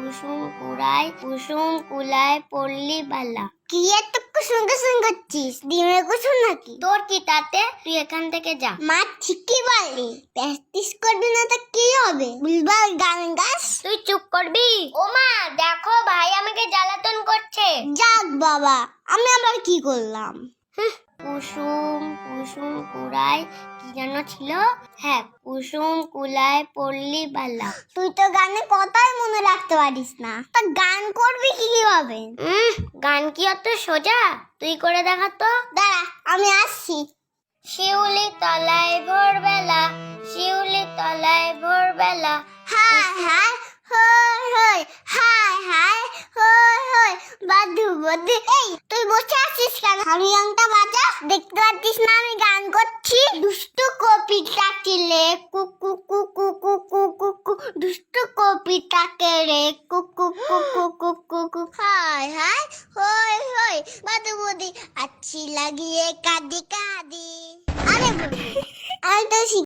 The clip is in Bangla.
কুসুম কুড়ায় কুসুম কুলায় পল্লী বালা। কি এত কুসুম কুসুম করছিস? ডিমের কুসুম নাকি? তোর কি তাতে? তুই এখান থেকে যা। মা ঠিকই বলে, প্র্যাকটিস করবি না তো কি হবে? বুলবুল গান গাস। তুই চুপ করবি? ও মা দেখো, ভাই আমাকে জ্বালাতন করছে। যাক বাবা, আমি আবার কি করলাম? কুসুম কুসুম কুড়ায় কি যেন ছিল? হ্যাঁ, কুসুম কুলায় পল্লী বালা। তুই তো গানে কথাই মনে রাখতে পারিস না, তা গান করবি কিভাবে? গান কি অত সোজা? তুই করে দেখা তো। দাঁড়া, আমি আসছি। শিউলি তলায় ভোরবেলা, শিউলি তলায় ভোরবেলা, হায় হায় হই হই, হায় হায় হই হই, বাদু বাদু। এই তুই বসে আছিস কেন? হারিয়াংটা বাজা। দেখতে পাচ্ছিস না আমি গান করছি? দুষ্টু কপিটা কিলে কুকু কুকু কুকু কুকু, দুষ্টু কপিটাকে রে কুকু কুকু কুকু কুকু, হায় হায় হই হই, বাদু বাদু, আচ্ছি লাগিয়ে কাঁদি কাঁদি। আরে আমি তো